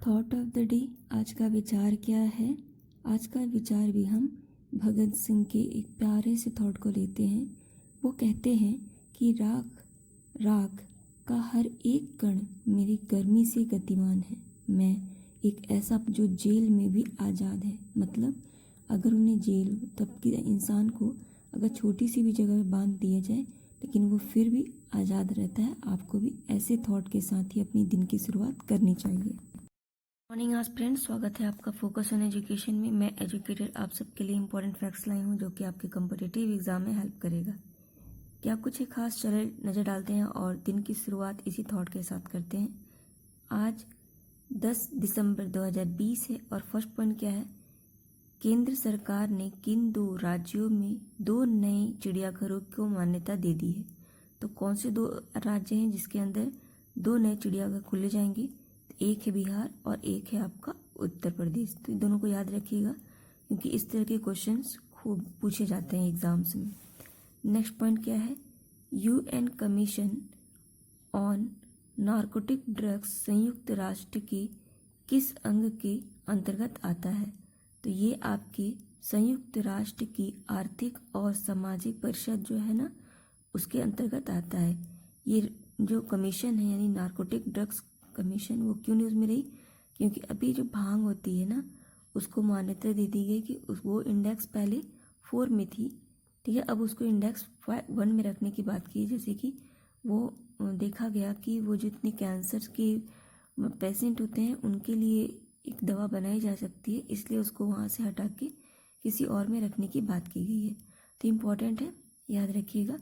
Thought of the day. आज का विचार क्या है? आज का विचार भी हम भगत सिंह के एक प्यारे से थॉट को लेते हैं। वो कहते हैं कि राख राख का हर एक कण मेरी गर्मी से गतिमान है। मैं एक ऐसा जो जेल में भी आज़ाद है। मतलब अगर उन्हें जेल तब के इंसान को अगर छोटी सी भी जगह में बांध दिया जाए लेकिन वो फिर भी आज़ाद रहता है। आपको भी ऐसे थॉट के साथ ही अपनी दिन की शुरुआत करनी चाहिए। मॉर्निंग आज फ्रेंड्स, स्वागत है आपका फोकस ऑन एजुकेशन में। मैं एजुकेटेड आप सबके लिए इंपॉर्टेंट फैक्ट्स लाई हूँ जो कि आपके कॉम्पिटिटिव एग्जाम में हेल्प करेगा। क्या कुछ एक खास चले नज़र डालते हैं और दिन की शुरुआत इसी थॉट के साथ करते हैं। आज 10 दिसंबर 2020 है और फर्स्ट पॉइंट क्या है? केंद्र सरकार ने किन 2 राज्यों में 2 नए चिड़ियाघरों को मान्यता दे दी है? तो कौन से 2 राज्य हैं जिसके अंदर 2 नए चिड़ियाघर खुले जाएंगे? एक है बिहार और एक है आपका उत्तर प्रदेश। तो इन दोनों को याद रखिएगा क्योंकि इस तरह के क्वेश्चंस खूब पूछे जाते हैं एग्जाम्स में। नेक्स्ट पॉइंट क्या है? UN commission on narcotic drugs संयुक्त राष्ट्र के किस अंग के अंतर्गत आता है? तो ये आपके संयुक्त राष्ट्र की आर्थिक और सामाजिक परिषद जो है ना, उसके अंतर्गत आता है। ये जो कमीशन है यानी नारकोटिक ड्रग्स कमीशन, वो क्यों न्यूज़ में रही? क्योंकि अभी जो भांग होती है ना, उसको मान्यता दे दी गई कि वो इंडेक्स पहले 4 में थी, ठीक है। अब उसको इंडेक्स 1 में रखने की बात की, जैसे कि वो देखा गया कि वो जितने कैंसर के पेशेंट होते हैं उनके लिए एक दवा बनाई जा सकती है, इसलिए उसको वहाँ से हटा के किसी और में रखने की बात की गई है। तो इम्पॉर्टेंट है, याद रखिएगा।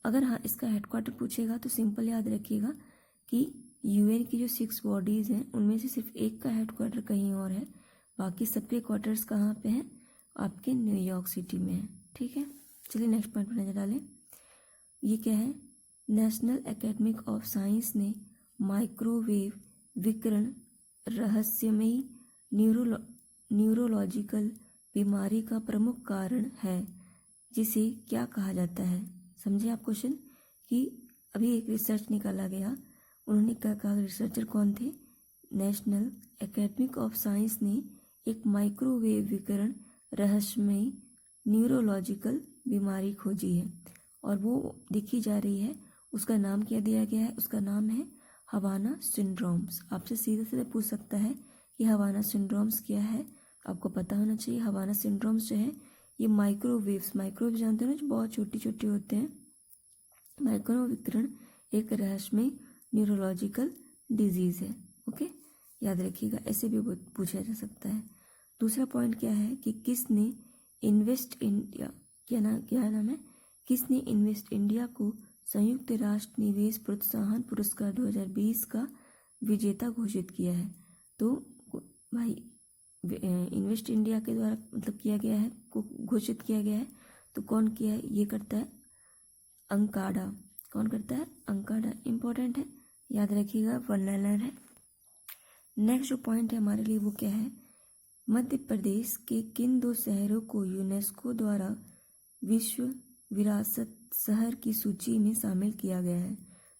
अगर हाँ इसका हेडक्वार्टर पूछेगा तो सिंपल याद रखिएगा कि यूएन की जो 6 बॉडीज़ हैं उनमें से सिर्फ एक का हेडक्वार्टर कहीं और है, बाकी सबके क्वार्टर्स कहाँ पे हैं? आपके न्यूयॉर्क सिटी में है, ठीक है। चलिए नेक्स्ट पॉइंट पर नजर डालें। ये क्या है? नेशनल एकेडमी ऑफ साइंस ने माइक्रोवेव विकिरण रहस्यमयी न्यूरोलॉजिकल बीमारी का प्रमुख कारण है, जिसे क्या कहा जाता है? समझे आप क्वेश्चन? कि अभी एक रिसर्च निकाला गया, उन्होंने क्या कहा? रिसर्चर कौन थे? नेशनल एकेडमी ऑफ साइंस ने एक माइक्रोवेव विकिरण रहस्यमयी न्यूरोलॉजिकल बीमारी खोजी है और वो देखी जा रही है। उसका नाम क्या दिया गया है? उसका नाम है हवाना सिंड्रोम्स। आपसे सीधे सीधे पूछ सकता है कि हवाना सिंड्रोम्स क्या है, आपको पता होना चाहिए। हवाना सिंड्रोम्स जो है ये माइक्रोवेव जानते हो ना, जो बहुत छोटी छोटी होते हैं। माइक्रो विकिरण एक रहस्यमय न्यूरोलॉजिकल डिजीज़ है। ओके, याद रखिएगा, ऐसे भी पूछा जा सकता है। दूसरा पॉइंट क्या है कि किसने इन्वेस्ट इंडिया, क्या नाम है? किसने इन्वेस्ट इंडिया को संयुक्त राष्ट्र निवेश प्रोत्साहन पुरस्कार 2020 का विजेता घोषित किया है? तो भाई इन्वेस्ट इंडिया के द्वारा मतलब किया गया है, को घोषित किया गया है। तो कौन किया है? ये करता है अंकाडा। कौन करता है? अंकाडा। इंपॉर्टेंट है, याद रखिएगा, वर्नर है। नेक्स्ट जो पॉइंट है हमारे लिए वो क्या है? मध्य प्रदेश के किन 2 शहरों को यूनेस्को द्वारा विश्व विरासत शहर की सूची में शामिल किया गया है?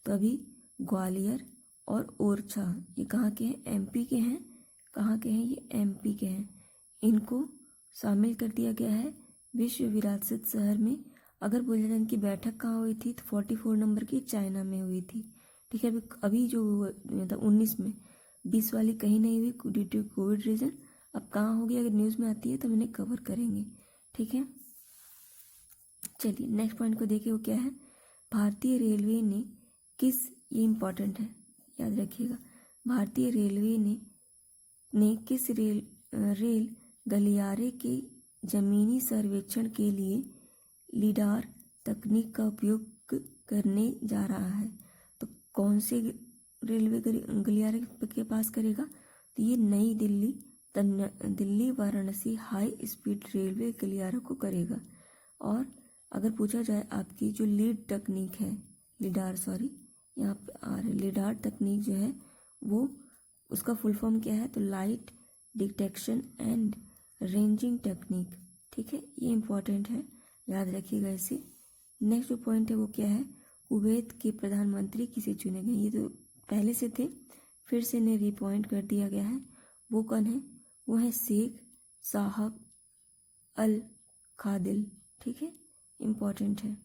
तो अभी ग्वालियर और ओरछा, ये कहाँ के हैं? एमपी के हैं। कहाँ के हैं? ये एमपी के हैं। इनको शामिल कर दिया गया है विश्व विरासत शहर में। अगर बोला जाए इनकी बैठक कहाँ हुई थी तो 44 नंबर की चाइना में हुई थी, ठीक है। अभी जो मतलब 19 में, 20 वाली कहीं नहीं हुई ड्यू टू कोविड रीजन। अब कहाँ होगी? अगर न्यूज़ में आती है तो मैंने कवर करेंगे, ठीक है। चलिए नेक्स्ट पॉइंट को देखिए, वो क्या है? भारतीय रेलवे ने ये इम्पॉर्टेंट है, याद रखिएगा। भारतीय रेलवे ने किस रेल गलियारे के जमीनी सर्वेक्षण के लिए लिडार तकनीक का उपयोग करने जा रहा है? तो कौन से रेलवे गलियारे के पास करेगा? तो ये नई Delhi Varanasi high speed railway गलियारों को करेगा। और अगर पूछा जाए आपकी जो यहाँ पे आ रही लिडार तकनीक जो है वो उसका फुल फॉर्म क्या है? तो light detection and ranging technique, ठीक है। ये इम्पॉर्टेंट है, याद रखिएगा इसे। नेक्स्ट जो पॉइंट है वो क्या है? कुवैत के प्रधानमंत्री किसे चुने गए? ये तो पहले से थे, फिर से इन्हें रिपॉइंट कर दिया गया है। वो कौन है? वो है शेख साहब अल खादिल। ठीक है, इम्पॉर्टेंट है।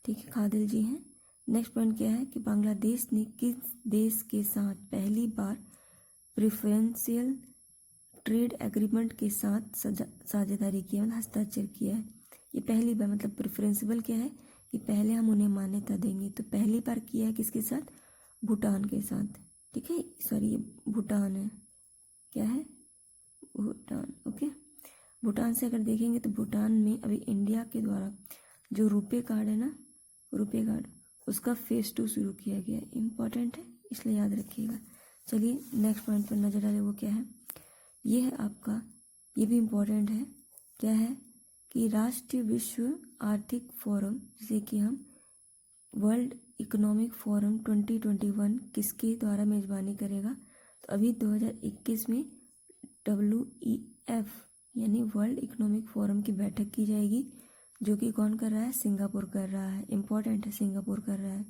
ठीक है, खादिल जी हैं। नेक्स्ट पॉइंट क्या है कि बांग्लादेश ने किस देश के साथ पहली बार प्रेफरेंशियल ट्रेड एग्रीमेंट के साथ साझेदारी किया, मतलब हस्ताक्षर किया है? ये पहली बार, मतलब प्रेफरेंशियल क्या है कि पहले हम उन्हें मान्यता देंगे, तो पहली बार किया है किसके साथ? भूटान के साथ। ठीक है, सॉरी ये भूटान है, क्या है? भूटान। ओके, भूटान से अगर देखेंगे तो भूटान में अभी इंडिया के द्वारा जो रुपे कार्ड है ना, रुपे कार्ड, उसका फेज 2 शुरू किया गया है। इम्पॉर्टेंट है, इसलिए याद रखिएगा। चलिए नेक्स्ट पॉइंट पर नजर डालें, वो क्या है? ये है आपका, ये भी इम्पोर्टेंट है। क्या है कि राष्ट्रीय विश्व आर्थिक फोरम, जिसे कि हम वर्ल्ड इकोनॉमिक फोरम 2021 किसके द्वारा मेजबानी करेगा? तो अभी 2021 में WEF यानी वर्ल्ड इकोनॉमिक फोरम की बैठक की जाएगी, जो कि कौन कर रहा है? सिंगापुर कर रहा है। इम्पोर्टेंट है, सिंगापुर कर रहा है।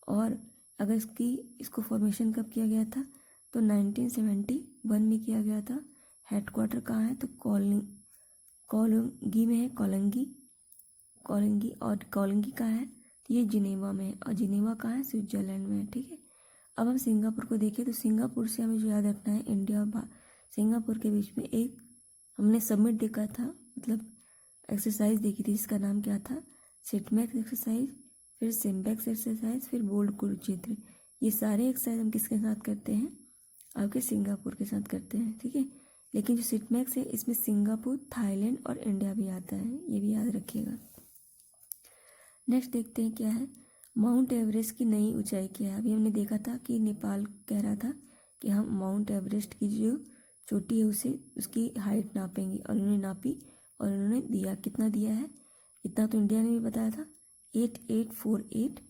और अगर इसको फॉर्मेशन कब किया गया था? तो 1971 में किया गया था। हेडक्वार्टर कहाँ है? तो कोलंगी में है, कोलंगी। और कोलंगी कहाँ है? तो ये जिनेवा में है, और जिनेवा कहाँ है? स्विट्जरलैंड में है। ठीक है, अब हम सिंगापुर को देखें तो सिंगापुर से हमें जो याद रखना है, इंडिया और सिंगापुर के बीच में एक हमने समिट देखा था, मतलब एक्सरसाइज देखी थी, जिसका नाम क्या था? सिटमैक्स एक्सरसाइज, फिर सिम्बैक्स एक्सरसाइज, फिर बोल्ड कुरुक्षेत्र। ये सारे एक्सरसाइज हम किसके साथ करते हैं? आपके सिंगापुर के साथ करते हैं। ठीक है, लेकिन जो सिटमैक्स है इसमें सिंगापुर, थाईलैंड और इंडिया भी आता है, ये भी याद रखिएगा। नेक्स्ट देखते हैं क्या है, माउंट एवरेस्ट की नई ऊंचाई क्या है? अभी हमने देखा था कि नेपाल कह रहा था कि हम माउंट एवरेस्ट की जो चोटी है उसे उसकी हाइट नापेंगे, और उन्होंने नापी और उन्होंने दिया, कितना दिया है? इतना तो इंडिया ने भी बताया था, 8848।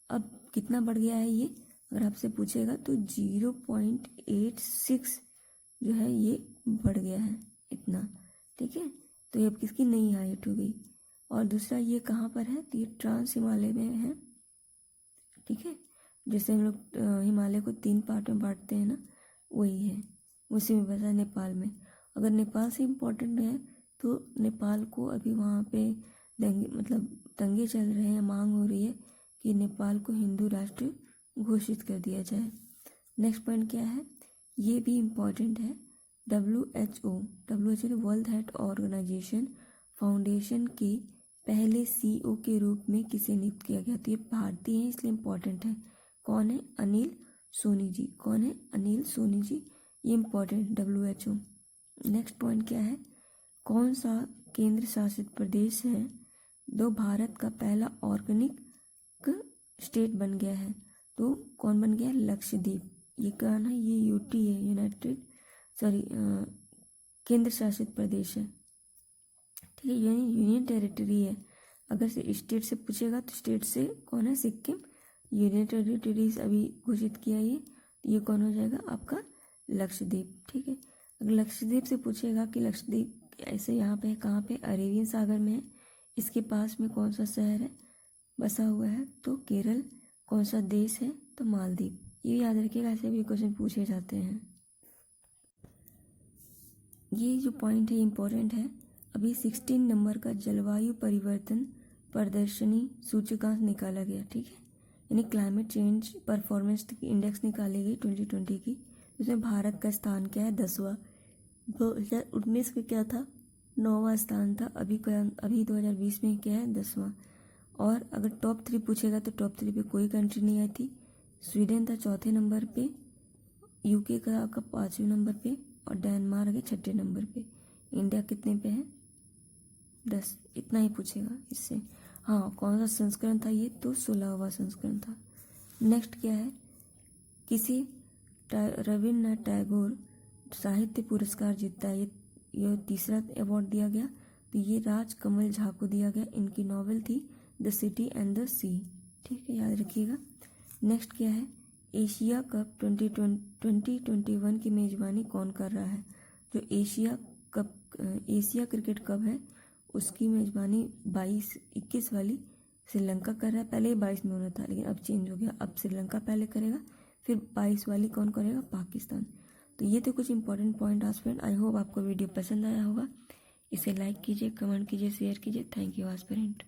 अब कितना बढ़ गया है ये? अगर आपसे पूछेगा तो 0.86 जो है ये बढ़ गया है इतना। ठीक है, तो ये अब किसकी नई हाइट हो गई। और दूसरा ये कहाँ पर है? तो ये ट्रांस हिमालय में है। ठीक है, जैसे हम लोग हिमालय को 3 पार्ट में बांटते हैं ना, वही है, उसी में बसा नेपाल में। अगर नेपाल से इम्पोर्टेंट है तो नेपाल को अभी वहाँ पे दंगे चल रहे हैं, मांग हो रही है कि नेपाल को हिंदू राष्ट्र घोषित कर दिया जाए। नेक्स्ट पॉइंट क्या है? ये भी इम्पोर्टेंट है। WHO World Health Organization foundation के पहले CEO के रूप में किसे नियुक्त किया गया? तो ये भारतीय हैं, इसलिए इम्पोर्टेंट है। कौन है? अनिल सोनी जी। कौन है? अनिल सोनी जी। ये इम्पोर्टेंट, WHO। नेक्स्ट पॉइंट क्या है? कौन सा केंद्र शासित प्रदेश है जो भारत का पहला ऑर्गेनिक स्टेट बन गया है? तो कौन बन गया? लक्षद्वीप। ये कौन है? ये UT है, केंद्र शासित प्रदेश है। ठीक है, यानी यूनियन टेरिटरी है। अगर से स्टेट से पूछेगा तो स्टेट से कौन है? सिक्किम। यूनियन टेरिटरीज अभी घोषित किया ये कौन हो जाएगा? आपका लक्षद्वीप। ठीक है, अगर लक्षद्वीप से पूछेगा कि लक्षद्वीप ऐसे यहाँ पे कहाँ पे? अरेबियन सागर में है। इसके पास में कौन सा शहर है बसा हुआ है? तो केरल। कौन सा देश है? तो मालदीव। ये याद रखिएगा, ऐसे भी क्वेश्चन पूछे जाते हैं। ये जो पॉइंट है इम्पोर्टेंट है। अभी 16 नंबर का जलवायु परिवर्तन प्रदर्शनी सूचकांक निकाला गया। ठीक है, यानी क्लाइमेट चेंज परफॉर्मेंस इंडेक्स निकाली गई 2020 की। उसमें भारत का स्थान क्या है? 10वां। 2019 में क्या था? 9वां स्थान था। अभी 2020 में क्या है? 10वां। और अगर टॉप 3 पूछेगा तो टॉप 3 पे कोई कंट्री नहीं आई थी। स्वीडन था 4थे नंबर पे, UK का 5वें नंबर पे, और डेनमार्क है 6ठे नंबर पे। इंडिया कितने पे है? 10। इतना ही पूछेगा इससे। हाँ, कौन सा संस्करण था ये? तो 16वां संस्करण था। नेक्स्ट क्या है? किसी रविन्द्रनाथ टैगोर साहित्य पुरस्कार जीता है, ये तीसरा अवार्ड दिया गया। तो ये राजकमल झा को दिया गया। इनकी नॉवेल थी द सिटी एंड द सी। ठीक है, याद रखिएगा। नेक्स्ट क्या है? एशिया कप 2021 की मेजबानी कौन कर रहा है? जो एशिया क्रिकेट कप है उसकी मेजबानी 21 वाली श्रीलंका कर रहा है। पहले ही 22 में होना था, लेकिन अब चेंज हो गया, अब श्रीलंका पहले करेगा, फिर 22 वाली कौन करेगा, पाकिस्तान। तो ये तो कुछ इंपॉर्टेंट पॉइंट आज फ्रेंड। आई होप आपको वीडियो पसंद आया होगा। इसे लाइक कीजिए, कमेंट कीजिए, शेयर कीजिए। Thank you aspirant.